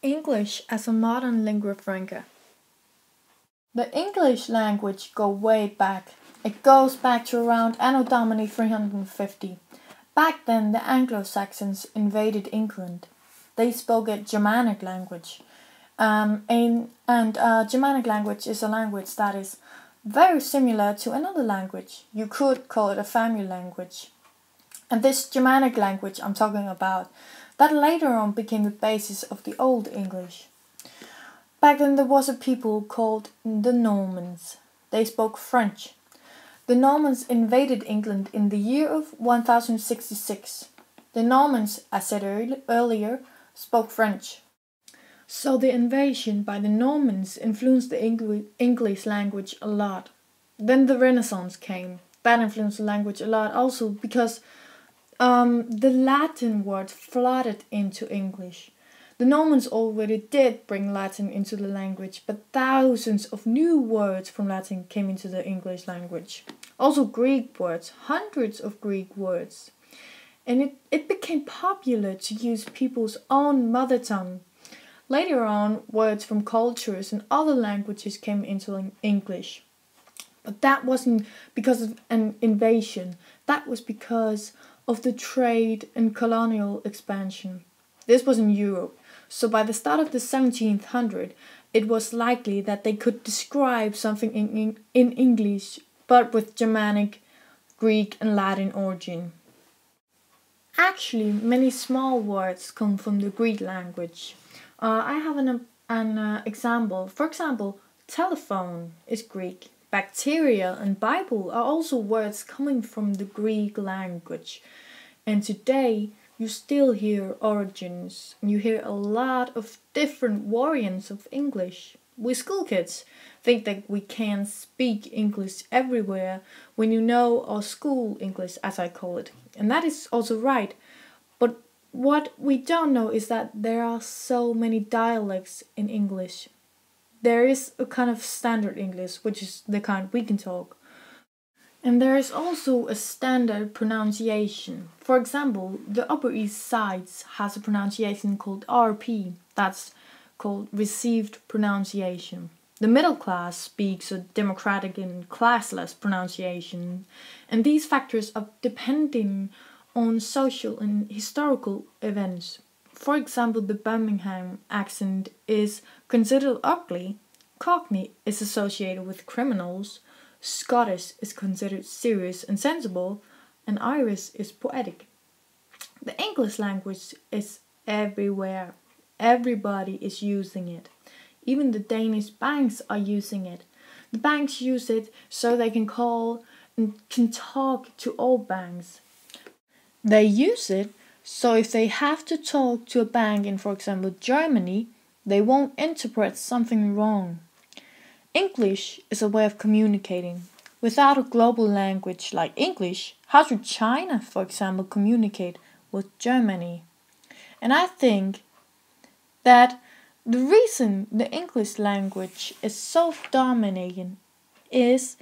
English as a modern lingua franca. The English language goes way back. It goes back to around Anno Domini 350. Back then, the Anglo-Saxons invaded England. They spoke a Germanic language. Germanic language is a language that is very similar to another language. You could call it a family language. And this Germanic language I'm talking about, that later on became the basis of the Old English. Back then there was a people called the Normans. They spoke French. The Normans invaded England in the year of 1066. The Normans, as said earlier, spoke French. So the invasion by the Normans influenced the English language a lot. Then the Renaissance came. That influenced the language a lot also because the Latin words flooded into English. The Normans already did bring Latin into the language, but thousands of new words from Latin came into the English language. Also Greek words, hundreds of Greek words. And it became popular to use people's own mother tongue. Later on, words from cultures and other languages came into English. But that wasn't because of an invasion. That was because of the trade and colonial expansion. This was in Europe. So by the start of the 1700s, it was likely that they could describe something in English, but with Germanic, Greek and Latin origin. Actually, many small words come from the Greek language. I have an example. For example, telephone is Greek. Bacteria and Bible are also words coming from the Greek language. And today, you still hear origins. You hear a lot of different variants of English. We school kids think that we can speak English everywhere when you know our school English, as I call it. And that is also right. But what we don't know is that there are so many dialects in English. There is a kind of standard English, which is the kind we can talk. And there is also a standard pronunciation. For example, the Upper East Side has a pronunciation called RP. That's called received pronunciation. The middle class speaks a democratic and classless pronunciation. And these factors are depending on social and historical events. For example, the Birmingham accent is considered ugly. Cockney is associated with criminals. Scottish is considered serious and sensible, and Irish is poetic. The English language is everywhere. Everybody is using it. Even the Danish banks are using it. The banks use it so they can call and can talk to all banks. They use it so if they have to talk to a bank in, for example, Germany, they won't interpret something wrong. English is a way of communicating. Without a global language like English, how should China, for example, communicate with Germany? And I think that the reason the English language is so dominating is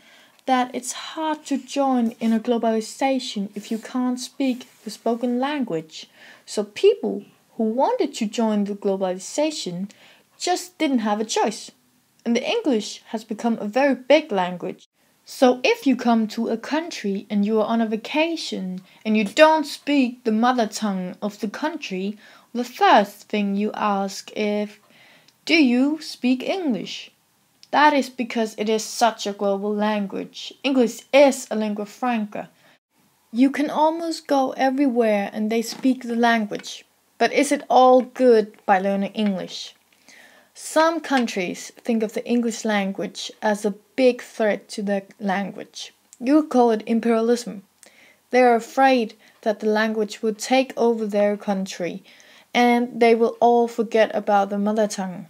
that it's hard to join in a globalization if you can't speak the spoken language. So people who wanted to join the globalization just didn't have a choice. And the English has become a very big language. So if you come to a country and you are on a vacation and you don't speak the mother tongue of the country, the first thing you ask is, do you speak English? That is because it is such a global language. English is a lingua franca. You can almost go everywhere and they speak the language. But is it all good by learning English? Some countries think of the English language as a big threat to their language. You could call it imperialism. They are afraid that the language will take over their country and they will all forget about the mother tongue.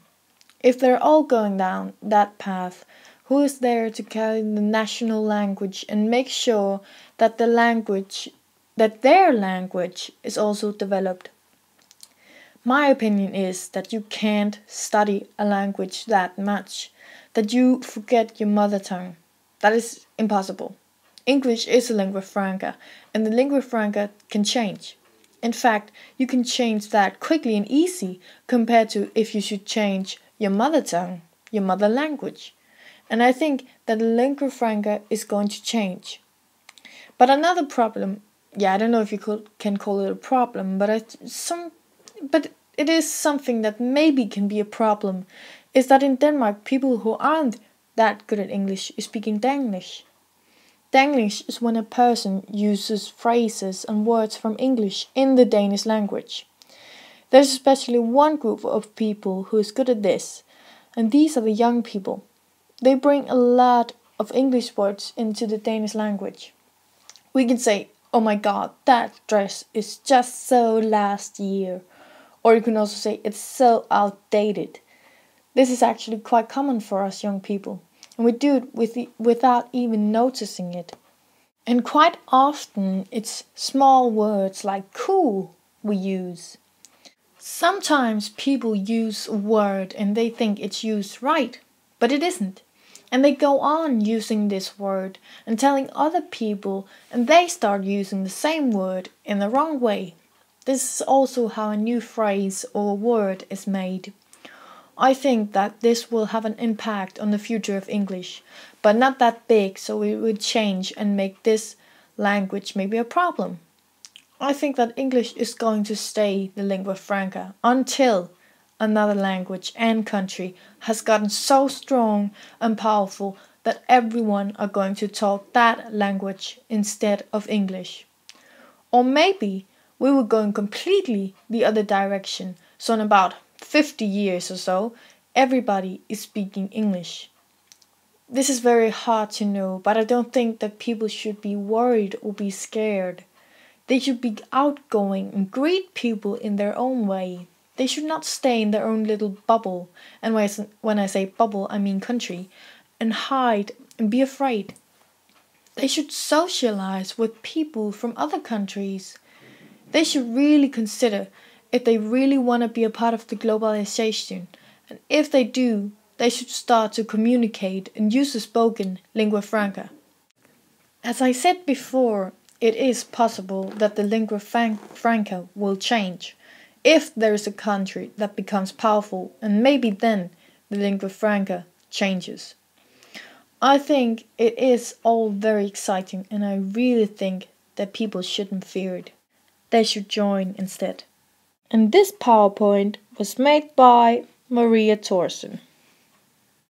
If they're all going down that path, who is there to carry the national language and make sure that their language is also developed? My opinion is that you can't study a language that much, that you forget your mother tongue. That is impossible. English is a lingua franca, and the lingua franca can change. In fact, you can change that quickly and easy compared to if you should change your mother tongue, your mother language. And I think that lingua franca is going to change. But another problem, yeah, I don't know if can call it a problem, but it is something that maybe can be a problem, is that in Denmark, people who aren't that good at English is speaking Danish. Danish is when a person uses phrases and words from English in the Danish language. There's especially one group of people who is good at this, and these are the young people. They bring a lot of English words into the Danish language. We can say, oh my god, that dress is just so last year. Or you can also say, it's so outdated. This is actually quite common for us young people. And we do it without even noticing it. And quite often, it's small words like cool we use. Sometimes people use a word and they think it's used right, but it isn't. And they go on using this word and telling other people, and they start using the same word in the wrong way. This is also how a new phrase or word is made. I think that this will have an impact on the future of English, but not that big, so it would change and make this language maybe a problem. I think that English is going to stay the lingua franca until another language and country has gotten so strong and powerful that everyone are going to talk that language instead of English. Or maybe we were going completely the other direction, so in about 50 years or so, everybody is speaking English. This is very hard to know, but I don't think that people should be worried or be scared. They should be outgoing and greet people in their own way. They should not stay in their own little bubble, and when I say bubble, I mean country, and hide and be afraid. They should socialize with people from other countries. They should really consider if they really want to be a part of the globalization, and if they do, they should start to communicate and use the spoken lingua franca. As I said before, it is possible that the lingua franca will change. If there is a country that becomes powerful, and maybe then the lingua franca changes. I think it is all very exciting, and I really think that people shouldn't fear it. They should join instead. And this PowerPoint was made by Maria Thorsen.